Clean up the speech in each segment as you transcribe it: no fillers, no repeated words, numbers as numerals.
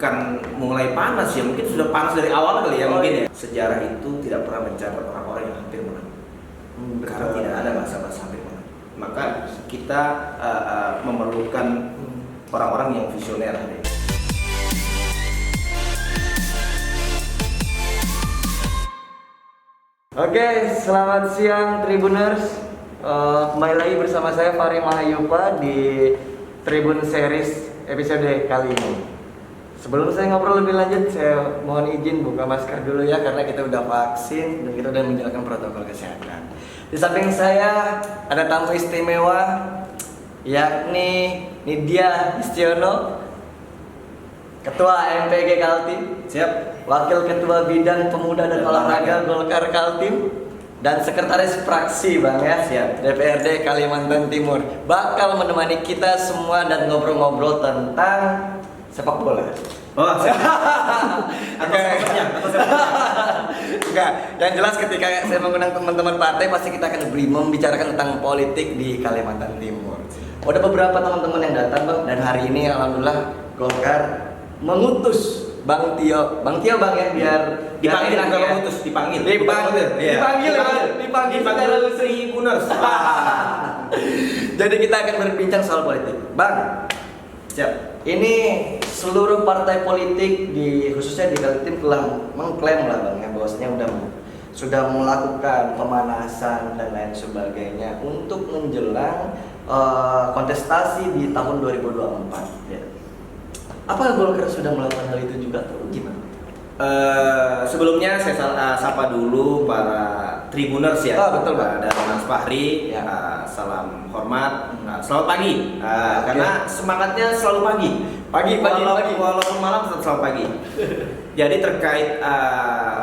bukan mulai panas ya, mungkin sudah panas dari awal kali ya mungkin ya. Sejarah itu tidak pernah mencatat orang-orang yang hampir menang. Karena tidak ada bahasa-bahasa hampir menang. Maka kita memerlukan orang-orang yang visioner hari ini. Oke, selamat siang Tribuners. Kembali lagi bersama saya Fahri Mahayupa di Tribun Series episode kali ini. Sebelum saya ngobrol lebih lanjut, saya mohon izin buka masker dulu ya, karena kita udah vaksin dan kita udah menjalankan protokol kesehatan. Di samping saya ada tamu istimewa, yakni Nidya Istiono, Ketua MPG Kaltim. Siap. Wakil Ketua Bidang Pemuda dan Olahraga Golkar Kaltim, dan Sekretaris Fraksi Bang ya, Siap. DPRD Kalimantan Timur, bakal menemani kita semua dan ngobrol-ngobrol tentang sepak bola. Oh, siap. Enggak, yang jelas ketika saya mengundang teman-teman partai pasti kita akan membicarakan tentang politik di Kalimantan Timur. Ada beberapa teman-teman yang datang Bang, dan hari ini alhamdulillah Golkar mengutus Bang Tio Bang ya, biar Dipanggil, enak bukan ya. mengutus, dipanggil. Dipanggil secara Tribuners. Jadi kita akan berbincang soal politik. Bang, Siap. ini seluruh partai politik khususnya di Kaltim telah mengklaim lah Bang ya, bahwasanya sudah melakukan pemanasan dan lain sebagainya untuk menjelang kontestasi di tahun 2024 ya. Apa Golkar sudah melakukan hal itu juga atau gimana? Sebelumnya saya sapa dulu para Tribuners ya. Betul Pak. Dan Mas Fahri, Ya. salam hormat. Selamat pagi. Karena semangatnya selalu pagi. Pagi. Walaupun malam tetap selalu pagi. Jadi terkait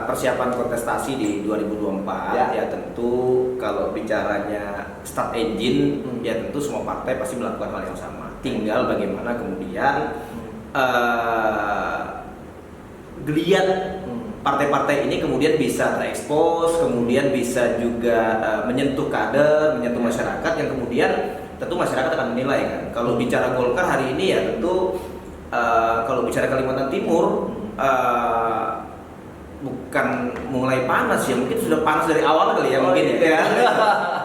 persiapan kontestasi di 2024 ya tentu kalau bicaranya start engine ya tentu semua partai pasti melakukan hal yang sama. Tinggal bagaimana kemudian geliat partai-partai ini kemudian bisa terekspos, kemudian bisa juga menyentuh kader, menyentuh masyarakat yang kemudian tentu masyarakat akan menilai kan. Kalau bicara Golkar hari ini ya tentu kalau bicara Kalimantan Timur bukan mulai panas ya, mungkin sudah panas dari awal kali ya mungkin ya.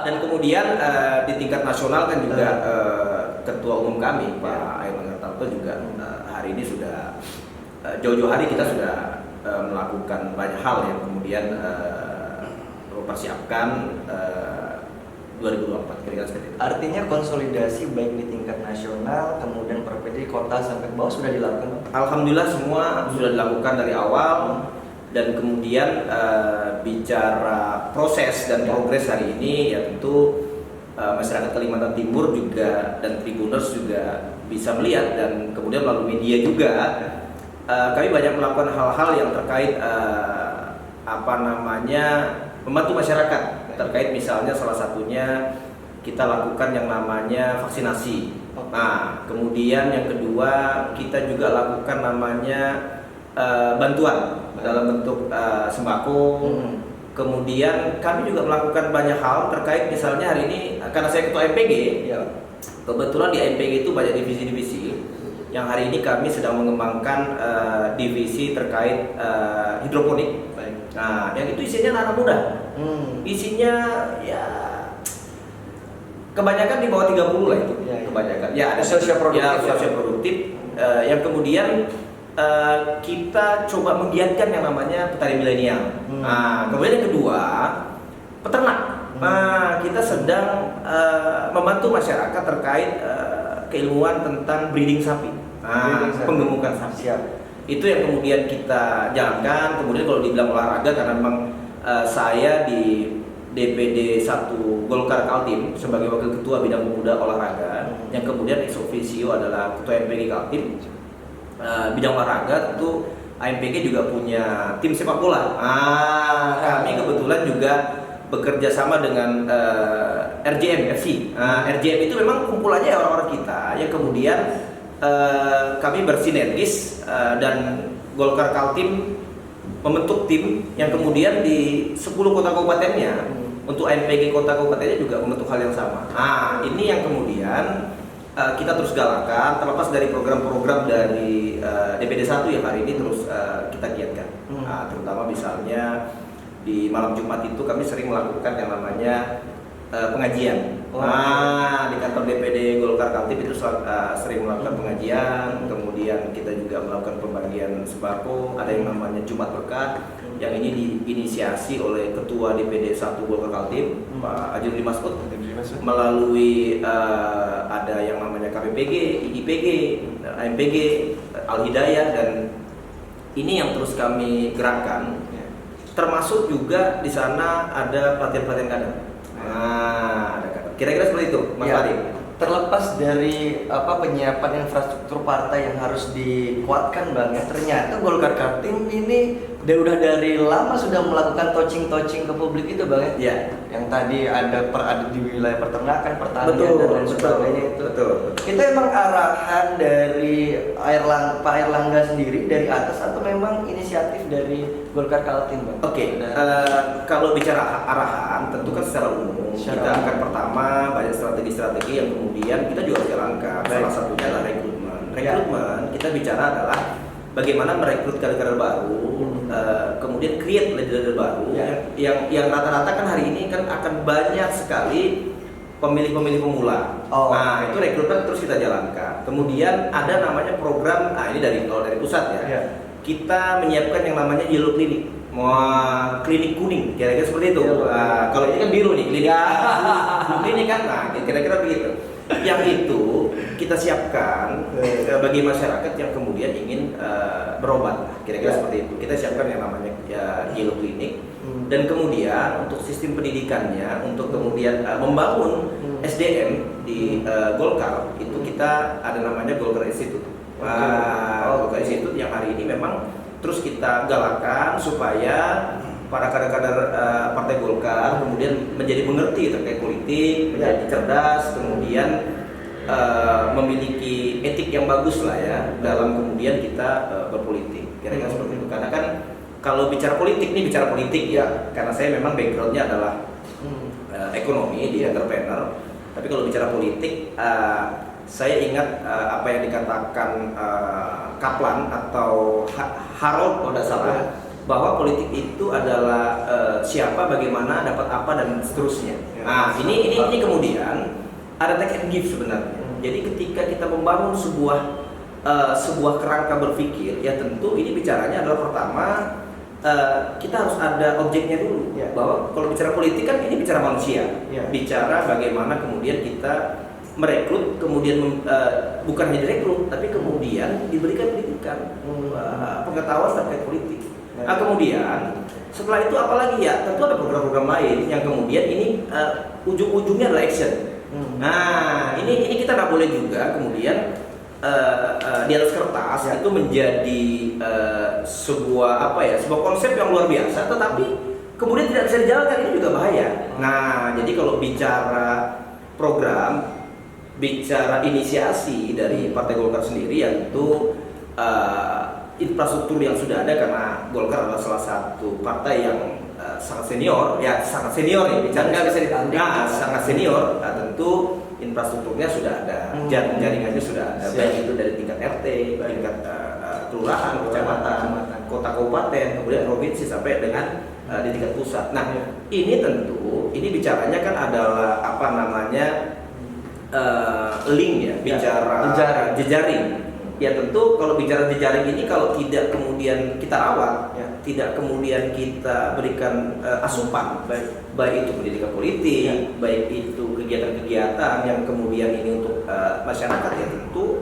Dan kemudian di tingkat nasional kan juga Ketua Umum kami Pak Airlangga Hartarto juga hari ini sudah jauh-jauh hari kita sudah melakukan banyak hal yang kemudian mempersiapkan 2024 kira-kira seperti itu. Artinya konsolidasi baik di tingkat nasional, kemudian provinsi, kota sampai ke bawah sudah dilakukan. Alhamdulillah semua sudah dilakukan dari awal, dan kemudian bicara proses dan progres hari ini ya tentu masyarakat Kalimantan Timur juga dan Tribuners juga bisa melihat, dan kemudian melalui media juga kami banyak melakukan hal-hal yang terkait membantu masyarakat terkait misalnya salah satunya kita lakukan yang namanya vaksinasi. Nah, kemudian yang kedua kita juga lakukan namanya bantuan dalam bentuk sembako. Kemudian kami juga melakukan banyak hal terkait misalnya hari ini karena saya ketua MPG, kebetulan di MPG itu banyak divisi-divisi. Yang hari ini kami sedang mengembangkan divisi terkait hidroponik. Nah, yang itu isinya anak muda. Isinya ya kebanyakan di bawah 30 lah itu. Kebanyakan. Ya ada sosioproduktif. Yang kemudian kita coba menggiatkan yang namanya petani milenial. Nah, kemudian yang kedua, peternak. Nah, kita sedang membantu masyarakat terkait keilmuan tentang breeding sapi. Penggemukan sapi. Itu yang kemudian kita jalankan. Kemudian kalau dibilang olahraga, karena memang saya di DPD 1 Golkar Kaltim sebagai wakil ketua bidang pemuda olahraga, yang kemudian ex officio adalah ketua MPG Kaltim. Bidang olahraga tentu AMPG juga punya tim sepak bola. Kami kebetulan juga bekerja sama dengan RJM FC. RJM itu memang kumpulannya orang-orang kita yang kemudian kami bersinergis dan Golkar Kaltim membentuk tim yang kemudian di 10 kota kabupatennya untuk AMPG kota kabupatennya juga membentuk hal yang sama. Ini yang kemudian kita terus galakan, terlepas dari program-program dari DPD 1 yang hari ini terus kita giatkan. Terutama misalnya di malam Jumat itu kami sering melakukan yang namanya pengajian. Di kantor DPD Golkar Kaltim itu sering melakukan pengajian, kemudian kita juga melakukan pembagian sembako, ada yang namanya Jumat Berkah, yang ini diinisiasi oleh Ketua DPD 1 Golkar Kaltim, Pak Ajurdi Masud, melalui ada yang namanya KPPG, IIPG, AMPG, Al Hidayah, dan ini yang terus kami gerakkan. Termasuk juga di sana ada pelatihan-pelatihan kader. Ada kader. Kira-kira seperti itu, Mas Fahri. Terlepas dari penyiapan infrastruktur partai yang harus dikuatkan Bang, ya, ternyata Golkar Kaltim ini udah dari lama sudah melakukan touching ke publik itu Bang, ya. Yang tadi ada di wilayah peternakan, pertanian dan lain sebagainya itu. Betul. Itu emang arahan dari Pak Airlangga sendiri dari atas atau memang inisiatif dari Golkar Kaltim Bang? Oke. Kalau bicara arahan, tentu kan secara umum kita akan pertama banyak strategi-strategi yang kemudian kita juga jalankan. Salah satunya adalah rekrutmen. Rekrutmen kita bicara adalah bagaimana merekrut kader-kader baru, kemudian create leader-leader baru yang rata-rata kan hari ini kan akan banyak sekali pemilih-pemilih pemula. Nah, itu rekrutmen terus kita jalankan. Kemudian ada namanya program, ini dari pusat ya. Kita menyiapkan yang namanya yellow clinic. Klinik kuning, kira-kira seperti itu. Kalau ini kan biru nih, klinik kan, kira-kira begitu. Yang itu kita siapkan bagi masyarakat yang kemudian ingin berobat, kira-kira seperti itu. Kita siapkan yang namanya yellow clinic, dan kemudian untuk sistem pendidikannya, untuk kemudian membangun SDM di Golkar itu kita ada namanya Golkar Institute. Golkar Institute yang hari ini memang terus kita galakan supaya para kader-kader Partai Golkar kemudian menjadi mengerti terkait politik, menjadi cerdas, kemudian memiliki etik yang bagus lah ya dalam kemudian kita berpolitik. Kira-kira seperti itu. Karena kan kalau bicara politik ya, karena saya memang backgroundnya adalah ekonomi di entrepreneur. Tapi kalau bicara politik, saya ingat apa yang dikatakan Kaplan atau Harold kalau tidak salah, bahwa politik itu adalah siapa, bagaimana, dapat apa, dan seterusnya. Nah, ini kemudian ada take and give sebenarnya. Jadi ketika kita membangun sebuah kerangka berpikir, ya tentu ini bicaranya adalah pertama kita harus ada objeknya dulu. Bahwa kalau bicara politik kan ini bicara manusia, bicara bagaimana kemudian kita merekrut, kemudian bukan hanya direkrut, tapi kemudian diberikan pendidikan, pengetahuan terkait politik. Nah, kemudian setelah itu apalagi ya, tentu ada program-program lain yang kemudian ini ujung-ujungnya adalah action. Nah, ini kita nggak boleh juga kemudian di atas kertas itu menjadi sebuah sebuah konsep yang luar biasa, tetapi kemudian tidak bisa dijalankan, ini juga bahaya. Nah, jadi kalau bicara program, bicara inisiasi dari Partai Golkar sendiri, yaitu infrastruktur yang sudah ada, karena Golkar adalah salah satu partai yang sangat senior ya, bicara nggak bisa ditanding. Sangat senior, tentu infrastrukturnya sudah ada, jaringannya sudah ada, baik itu dari tingkat RT, tingkat kelurahan, kecamatan, kota kabupaten, kemudian provinsi sampai dengan di tingkat pusat. Nah, ini tentu bicaranya kan adalah link ya, bicara jejaring. Ya tentu kalau bicara jejaring ini kalau tidak kemudian kita rawat, tidak kemudian kita berikan asupan, baik itu pendidikan politik, baik itu kegiatan-kegiatan yang kemudian ini untuk masyarakat, ya tentu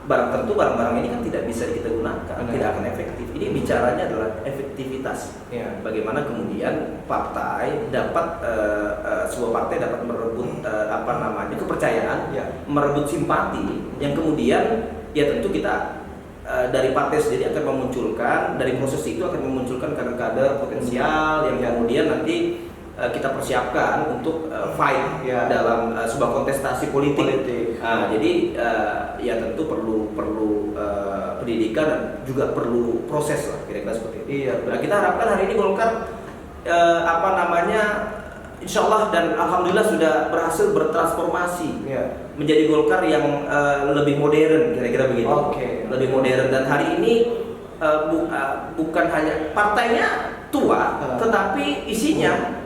barang-barang ini kan tidak bisa kita gunakan, tidak akan efektif. Ini bicaranya adalah efektivitas. Bagaimana kemudian partai dapat sebuah partai dapat merebut kepercayaan, merebut simpati, yang kemudian ya tentu kita dari partai sendiri akan memunculkan, dari proses itu akan memunculkan kader-kader potensial yang kemudian nanti kita persiapkan untuk fight dalam sebuah kontestasi politik. Nah, jadi ya tentu perlu pendidikan dan juga perlu proses lah, kira-kira seperti itu. Nah, kita harapkan hari ini Golkar insya Allah dan alhamdulillah sudah berhasil bertransformasi menjadi Golkar yang lebih modern, kira-kira begitu. Lebih modern, dan hari ini bukan hanya partainya tua, tetapi isinya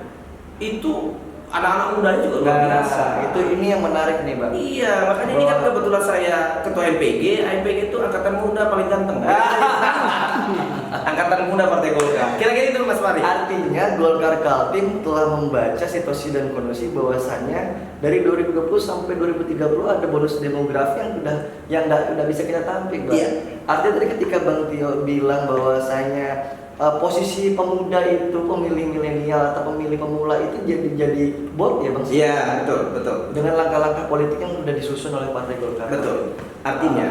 itu anak-anak mudanya juga luar biasa. Itu ini yang menarik nih, Bang. Iya, makanya ini kan kebetulan saya ketua MPG itu angkatan muda paling ganteng. Angkatan muda Partai Golkar. Kira-kira itu Mas Fahri. Artinya Golkar Kaltim telah membaca situasi dan kondisi bahwasannya dari 2020 sampai 2030 ada bonus demografi yang udah bisa kita tampik, Bang. Iya. Artinya tadi ketika Bang Tio bilang bahwasanya posisi pemuda itu, pemilih milenial atau pemilih pemula itu jadi bot ya, Bang. Iya, betul. Dengan langkah-langkah politik yang sudah disusun oleh Partai Golkar. Betul. Artinya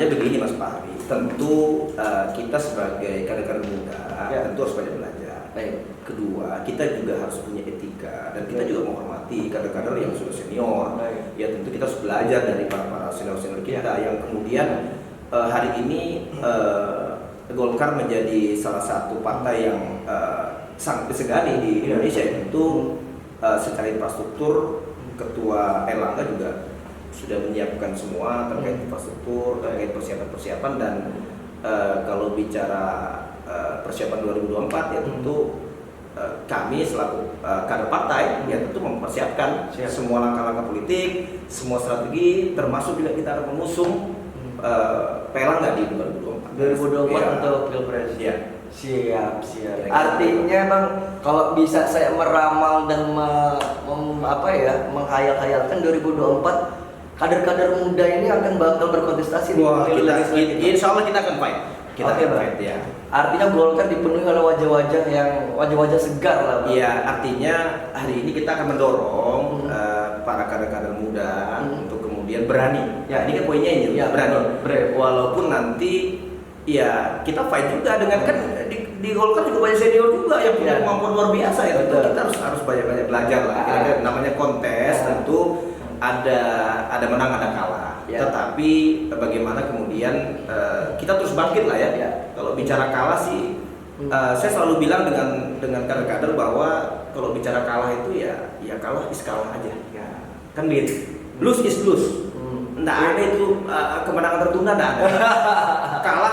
begini Mas Fahri. Tentu kita sebagai kader-kader muda tentu harus banyak belajar. Kedua, kita juga harus punya etika dan kita juga menghormati kader-kader yang sudah senior. Ya tentu kita harus belajar dari para senior-senior kita yang kemudian hari ini Golkar menjadi salah satu partai yang sangat disegani di Indonesia. Tentu secara infrastruktur Ketua Erlangga juga sudah menyiapkan semua terkait infrastruktur, terkait persiapan-persiapan, dan kalau bicara persiapan 2024 ya tentu kami selaku kader partai ya tentu mempersiapkan semua langkah-langkah politik, semua strategi, termasuk juga kita akan mengusung Erlangga di 2024 untuk Pilpres. Iya. Siap. Artinya Bang, kalau bisa saya meramal dan menghayal-hayalkan 2024 kader-kader muda ini akan bakal berkontestasi di pemilu legislatif. Insya Allah kita akan fight. Fight ya. Artinya Golkar dipenuhi oleh wajah-wajah segar lah, Bang. Iya, artinya hari ini kita akan mendorong para kader-kader muda untuk kemudian berani. Ya, ini kan poinnya ini, berani. Walaupun nanti ya kita fight juga dengan kan di Golkar juga banyak senior juga yang punya kemampuan luar biasa ya. Tentu kita harus banyak-banyak belajar lah. Namanya kontes tentu ada menang ada kalah. Tetapi bagaimana kemudian kita terus bangkit lah ya. Kalau bicara kalah sih saya selalu bilang dengan kader-kader bahwa kalau bicara kalah itu ya kalah is kalah aja. Kan gitu. Lose is lose. Nggak ada itu kemenangan tertunda, nggak ada. kalah,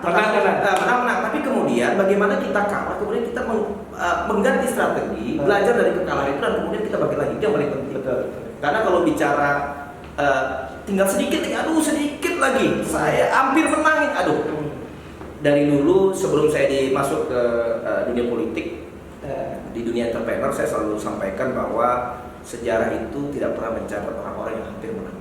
menang. Tapi kemudian bagaimana kita kalah, kemudian kita mengganti strategi, belajar dari kekalahan itu dan kemudian kita bangkit lagi. Itu yang paling penting. Karena kalau bicara tinggal sedikit lagi, saya hampir menangin. Dari dulu sebelum saya masuk ke dunia politik, di dunia entrepreneur, saya selalu sampaikan bahwa sejarah itu tidak pernah mencatat orang-orang yang hampir menang.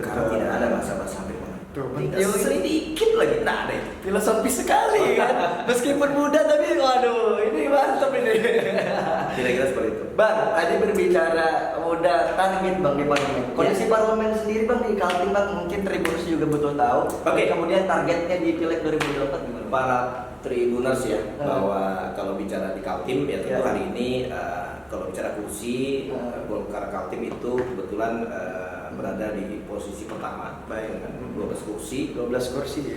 Karena tidak ada masa-masa hampir menang. Tinggal sedikit lagi, nggak ada itu. Filosofis sekali kan. Meskipun muda tapi waduh, ini mantap ini. Kira-kira seperti itu. Bang, tadi berbicara muda target Bang di parlemen. Kondisi parlemen sendiri Bang di Kaltim Bang, mungkin Tribuners juga betul tahu. Kemudian targetnya di Pileg 2024 gimana? Para Tribuners ya, bahwa kalau bicara di Kaltim ya tentu hari ini kalau bicara kursi Golkar Kaltim itu kebetulan berada di posisi pertama dengan 12 kursi.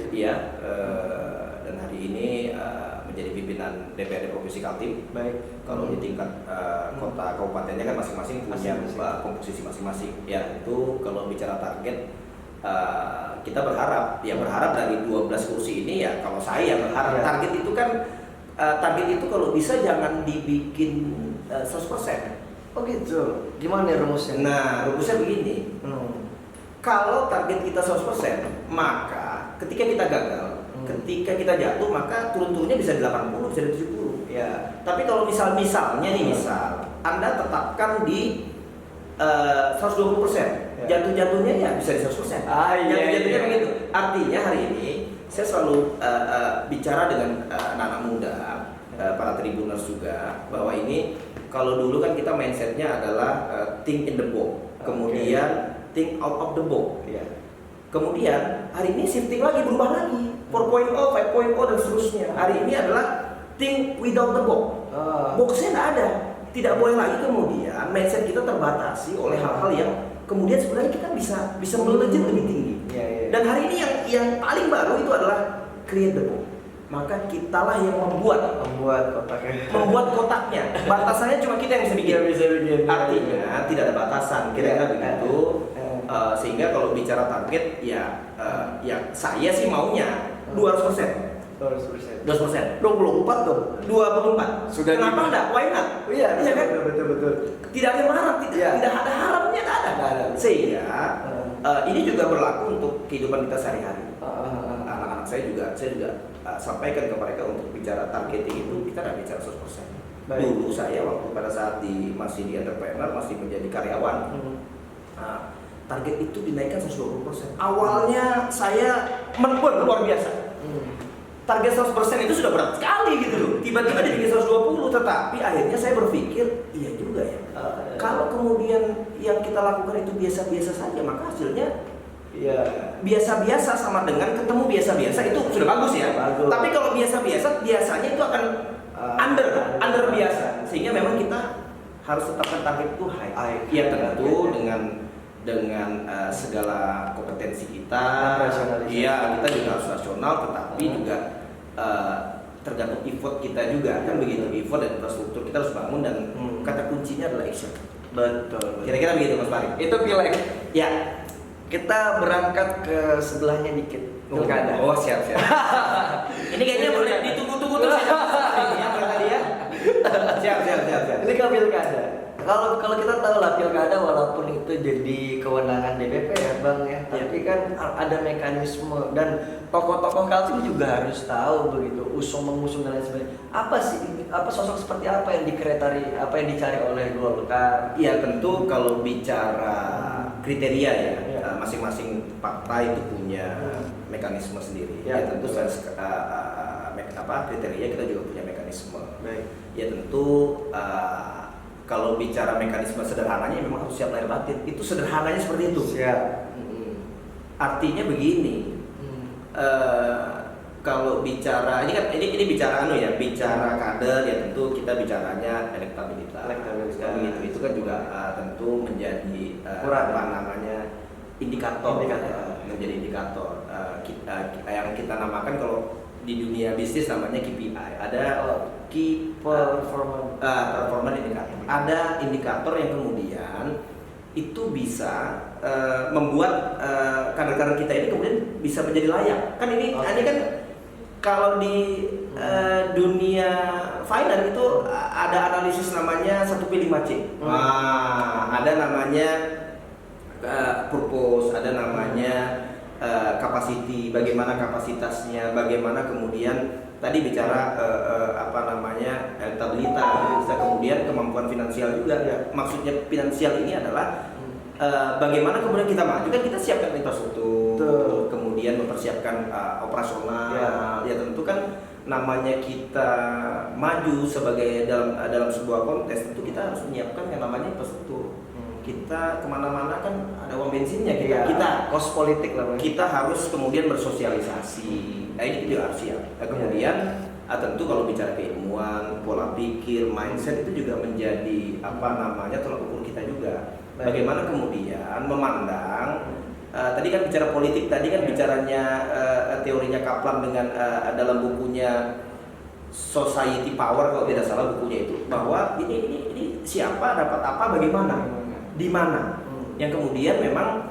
Iya, dan hari ini menjadi pimpinan DPRD Provinsi Kaltim. Kalau di tingkat kota kabupatennya kan masing-masing punya komposisi masing-masing. Ya itu kalau bicara target kita berharap dari 12 kursi ini ya kalau saya berharap target itu kan target itu kalau bisa jangan dibikin 100%. Oh gitu. Gimana ya rumusnya? Nah, rumusnya begini. Kalau target kita 100%, maka ketika kita gagal, ketika kita jatuh, maka turun-turunnya bisa di 80, bisa di 70. Ya. Tapi kalau misalnya nih, Anda tetapkan di 120%. Jatuh-jatuhnya ya bisa di 100%. Jatuh-jatuhnya begitu. Artinya hari ini saya selalu bicara dengan anak muda, para Tribuners juga, bahwa ini kalau dulu kan kita mindsetnya adalah think in the box, kemudian think out of the box. Kemudian hari ini shifting lagi, berubah lagi 4.0, 5.0 dan seterusnya. Hari ini adalah think without the box. Boxnya nggak ada, tidak boleh lagi kemudian mindset kita terbatasi oleh hal-hal yang kemudian sebenarnya kita bisa melejit lebih tinggi. Dan hari ini yang paling baru itu adalah create the box. maka kitalah yang membuat kotaknya. Batasannya cuma kita yang bisa bikin. Artinya tidak ada batasan, kira-kira begitu. Sehingga kalau bicara target ya saya sih maunya 200%. 24 dong. 24. Sudah kenapa enggak? Why not? Iya kan? Betul. Tidak ada yang harap, tidak ada harapnya, tidak ada. Sehingga ini juga berlaku untuk kehidupan kita sehari-hari. Anak-anak saya juga sampaikan ke mereka untuk bicara targeting itu kita tidak bicara 100%. Dulu saya waktu pada saat masih di entrepreneur, masih menjadi karyawan, target itu dinaikkan 120%. Awalnya saya menpun luar biasa. Target 100% itu sudah berat sekali gitu loh. Tiba-tiba dibikin 120, tetapi akhirnya saya berpikir, iya juga ya. Kalau kemudian yang kita lakukan itu biasa-biasa saja, maka hasilnya biasa-biasa sama dengan ketemu biasa-biasa itu sudah bagus ya. Tapi kalau biasa-biasa, biasanya itu akan under biasa. Sehingga memang kita harus tetapkan target itu high. Ya tentu dengan segala kompetensi kita, kita juga harus rasional, tetapi juga tergantung effort kita juga kan begitu. Effort dan infrastruktur kita harus bangun dan kata kuncinya adalah action. Betul. Kira-kira begitu Mas Farid. Itu pileg. Ya. Kita berangkat ke sebelahnya dikit. Pilkada. Oh siap. Ini kayaknya boleh ditunggu-tunggu terus ya tadi ya. Siap. Ini ke pilkada. Kalau kita tahu lah pilkada walaupun itu jadi kewenangan DPP ya Bang ya, tapi kan ada mekanisme dan tokoh-tokoh Kaltim juga harus tahu begitu mengusung dan lain sebagainya. Apa sosok seperti apa yang dicari oleh Golkar? Ya tentu kalau bicara kriteria ya, masing-masing partai itu punya mekanisme sendiri. Ya tentu kriteria kita juga punya mekanisme. Baik. Ya tentu kalau bicara mekanisme sederhananya memang harus siap lahir batin. Itu sederhananya seperti itu. Siap. Artinya begini. Kalau bicara ini bicara bicara kader ya tentu kita bicaranya elektabilitas. Itu kan juga tentu menjadi indikator. Menjadi indikator. Yang kita namakan kalau di dunia bisnis namanya KPI. Ada key performance indikator. Ada indikator yang kemudian itu bisa membuat kader-kader kita ini kemudian bisa menjadi layak. Kan ini kan kalau di dunia finance itu ada analisis namanya 1P5C. Ada namanya purpose, ada namanya capacity, bagaimana kapasitasnya, bagaimana kemudian tadi bicara elektabilitas, kemudian kemampuan finansial juga. Maksudnya finansial ini adalah bagaimana kemudian kita maju kan kita siapkan infrastruktur, kemudian mempersiapkan operasional. Ya tentu kan namanya kita maju sebagai dalam sebuah kontes, tentu kita harus menyiapkan yang namanya infrastruktur. Kita kemana-mana kan ada uang bensinnya, kita kos politik lah. Kita harus kemudian bersosialisasi. Nah ini juga harus siap. Kemudian tentu kalau bicara keilmuan, pola pikir, mindset itu juga menjadi tolak ukur kita juga. Bagaimana kemudian memandang tadi kan bicara politik, tadi kan bicaranya teorinya Kaplan dengan dalam bukunya Society Power kalau tidak salah bukunya itu, bahwa ini siapa dapat apa bagaimana di mana. Yang kemudian memang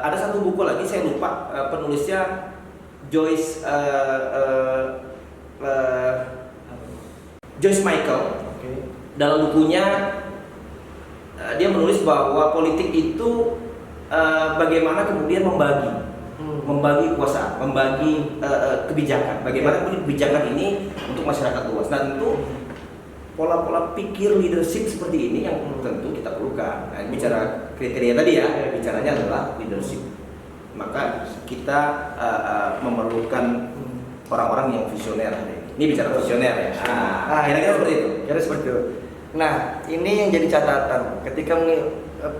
ada satu buku lagi saya lupa penulisnya Joyce Michael. Dalam bukunya dia menulis bahwa politik itu bagaimana kemudian membagi kekuasaan, membagi kebijakan. Bagaimana kemudian kebijakan ini untuk masyarakat luas. Nah tentu pola-pola pikir leadership seperti ini yang tentu kita perlukan. Nah, bicara kriteria tadi ya, bicaranya adalah leadership. Maka kita memerlukan orang-orang yang visioner. Ini bicara visioner ya. Kira-kira seperti itu. Nah, ini yang jadi catatan. Ketika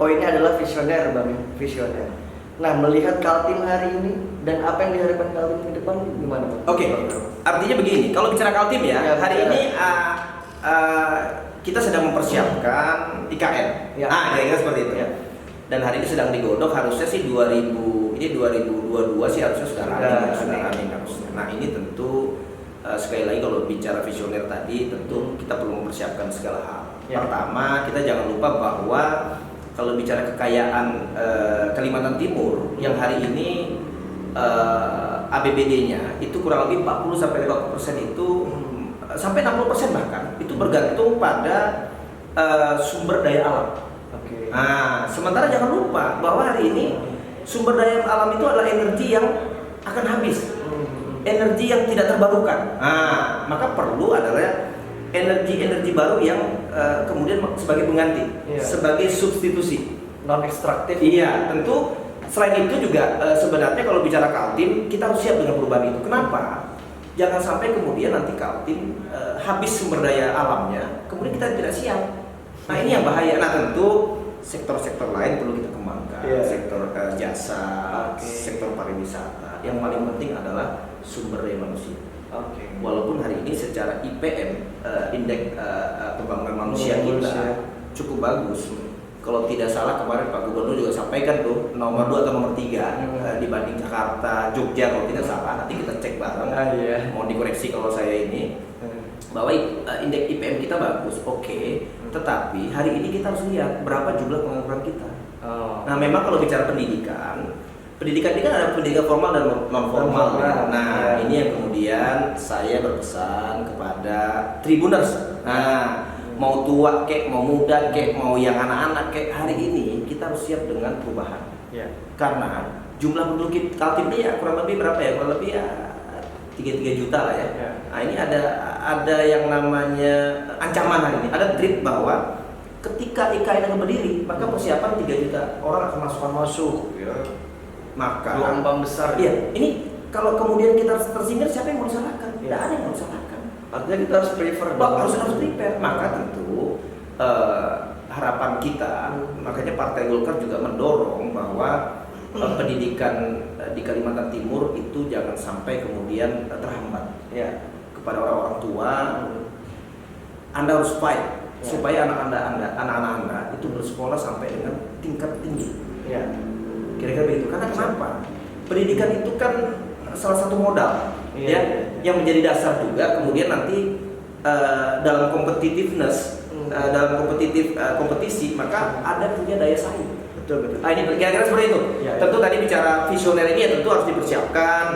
poinnya adalah visioner, Bang, visioner. Nah, melihat Kaltim hari ini dan apa yang diharapkan Kaltim ke depan gimana, Bang? Oke. Artinya begini, kalau bicara Kaltim ya, hari ini kita sedang mempersiapkan IKN. Kira-kira seperti itu. Dan hari ini sedang digodok, harusnya sih 2000 Ini 2022 sih harusnya sudah running harusnya. Nah ini tentu sekali lagi kalau bicara visioner tadi, tentu kita perlu mempersiapkan segala hal. Pertama, kita jangan lupa bahwa kalau bicara kekayaan Kalimantan Timur yang hari ini APBD-nya itu kurang lebih 40-50% itu sampai 60% bahkan itu bergantung pada sumber daya alam. Nah, sementara jangan lupa bahwa hari ini sumber daya alam itu adalah energi yang akan habis, energi yang tidak terbarukan. Nah, maka perlu adalah energi baru yang kemudian sebagai pengganti, sebagai substitusi, non ekstraktif. Iya, tentu. Selain itu juga sebenarnya kalau bicara Kaltim kita harus siap dengan perubahan itu. Kenapa? Jangan sampai kemudian nanti Kaltim habis sumber daya alamnya, kemudian kita tidak siap. Nah ini yang bahaya. Nah tentu sektor-sektor lain perlu kita kembangkan, sektor jasa, sektor pariwisata. Yang paling penting adalah sumber daya manusia. Walaupun hari ini secara IPM, indeks pembangunan manusia kita cukup bagus. Kalau tidak salah kemarin Pak Gubernur juga sampaikan tuh nomor 2 atau nomor 3 dibanding Jakarta, Jogja kalau tidak salah. Nanti kita cek bareng. Mau dikoreksi kalau saya ini bahwa indeks IPM kita bagus, tetapi hari ini kita harus lihat berapa jumlah pengangguran kita. Nah memang kalau bicara pendidikan ini kan ada pendidikan formal dan non formal. Nah ini yang kemudian saya berpesan kepada Tribuners. Nah mau tua kek, mau muda kek, mau yang anak-anak kek, hari ini kita harus siap dengan perubahan. Karena jumlah penduduk Kaltim ini ya kurang lebih berapa ya? Kurang lebih ya 3 juta lah ya. Nah ini ada yang namanya ancaman hari ini, ada drip bahwa ketika IKN akan berdiri, maka persiapan 3 juta orang akan masuk. Maka gelombang besar. Iya, ini kalau kemudian kita tersindir, siapa yang mau disalahkan? Tidak ada yang mau disalahkan. Artinya kita harus prepare. Harus prepare. Maka tentu harapan kita, makanya Partai Golkar juga mendorong bahwa pendidikan di Kalimantan Timur itu jangan sampai kemudian terhambat. Kepada orang-orang tua, Anda harus fight supaya anak-anak Anda itu bersekolah sampai dengan tingkat tinggi. Kira-kira begitu. Karena kenapa? Pendidikan itu kan salah satu modal yang menjadi dasar juga kemudian nanti dalam competitiveness, dalam kompetisi maka ada punya daya saing. Betul. Ini kira-kira seperti itu. Tentu tadi bicara visioner ini ya tentu harus dipersiapkan.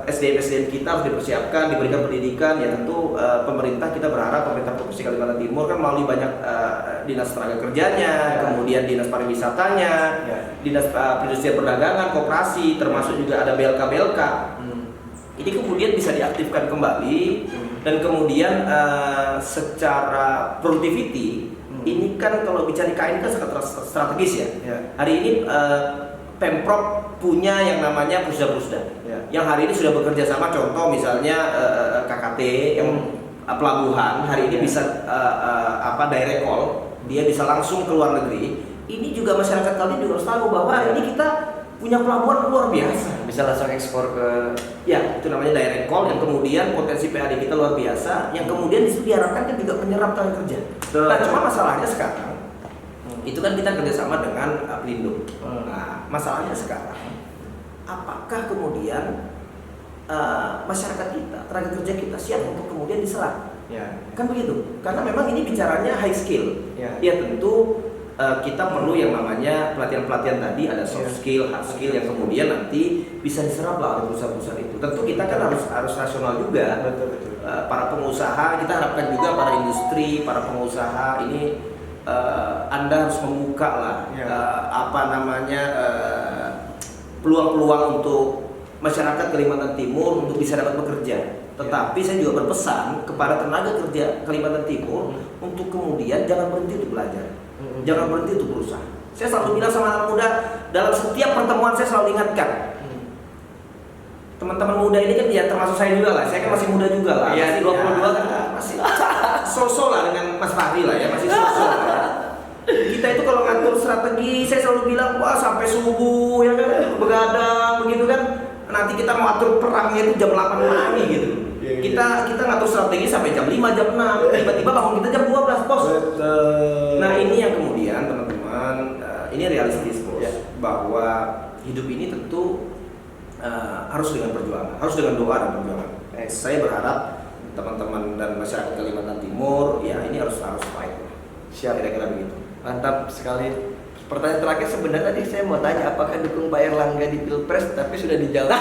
SDM kita harus dipersiapkan, diberikan pendidikan. Ya tentu pemerintah, kita berharap pemerintah Provinsi Kalimantan Timur kan melalui banyak dinas tenaga kerjanya, kemudian dinas pariwisatanya, dinas perindustrian perdagangan, koperasi, termasuk juga ada BLK. Ini kemudian bisa diaktifkan kembali dan kemudian secara productivity ini kan kalau bicara IKN kan sangat strategis ya. Hari ini Pemprov punya yang namanya Pusda yang hari ini sudah bekerja sama, contoh misalnya KKT yang pelabuhan hari ini bisa direct call, dia bisa langsung ke luar negeri. Ini juga masyarakat Kaltim juga harus tahu bahwa hari ini kita punya pelabuhan luar biasa, bisa langsung ekspor ke itu namanya direct call yang kemudian potensi PAD kita luar biasa, yang kemudian diharapkan kan juga menyerap tenaga kerja. Nah cuma masalahnya sekarang itu kan kita kerjasama dengan Pelindung. Nah masalahnya sekarang apakah kemudian masyarakat kita, tenaga kerja kita siap untuk kemudian diserap? Kan begitu, karena memang ini bicaranya high skill. Ya tentu kita perlu yang namanya pelatihan-pelatihan tadi, ada soft skill, hard skill yang kemudian nanti bisa diserap lah oleh perusahaan-perusahaan itu. Tentu kita kan harus nasional juga. Para pengusaha, kita harapkan juga para industri, para pengusaha ini Anda harus membuka lah peluang-peluang untuk masyarakat Kalimantan Timur untuk bisa dapat bekerja. Tetapi saya juga berpesan kepada tenaga kerja Kalimantan Timur untuk kemudian jangan berhenti untuk belajar. Jangan berhenti untuk berusaha. Saya selalu bilang sama anak muda, dalam setiap pertemuan saya selalu ingatkan, teman-teman muda ini kan ya termasuk saya juga lah. Saya kan masih muda juga lah. Masih 22 kan masih sosok lah dengan Mas Fahri lah ya, masih sosok lah ya. Kita itu kalau ngatur strategi, saya selalu bilang wah sampai subuh ya kan, begadang begitu kan. Nanti kita mau atur perangnya itu jam 8 pagi gitu. Kita ngatur strategi sampai jam 5, jam 6, tiba-tiba bangun kita jam 12, bos. Nah ini yang kemudian teman-teman, ini realistis bos, bahwa hidup ini tentu harus dengan perjuangan, harus dengan doa dan perjuangan. Saya berharap teman-teman dan masyarakat Kalimantan Timur ya ini harus fight. Siap. Kira-kira begitu. Mantap sekali. Pertanyaan terakhir sebenarnya tadi saya mau tanya apakah dukung Pak Erlangga di Pilpres, tapi sudah dijawab.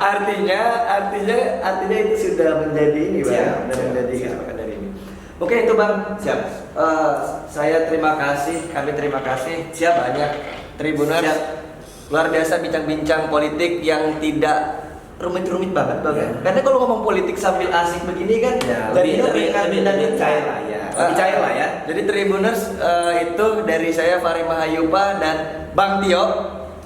artinya itu sudah menjadi ini, Bang. Sudah menjadi kesepakatan dari ini. Oke itu Bang. Siap. Saya terima kasih, kami terima kasih. Siap banyak Tribuners. Siap. Luar biasa bincang-bincang politik yang tidak rumit-rumit banget Bang. Ya. Karena kalau ngomong politik sambil asik begini kan lebih cair lah ya. Lebih cair lah ya. Jadi Tribuners itu dari saya Fahri Mahayupa dan Bang Tio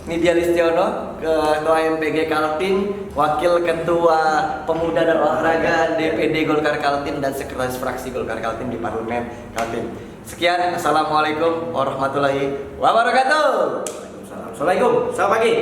Nidya Listiono, Ketua MPG Kaltim, Wakil Ketua Pemuda dan Olahraga DPD Golkar Kaltim dan Sekretaris Fraksi Golkar Kaltim di Parlemen Kaltim. Sekian, Assalamualaikum warahmatullahi wabarakatuh. Assalamualaikum. Selamat pagi.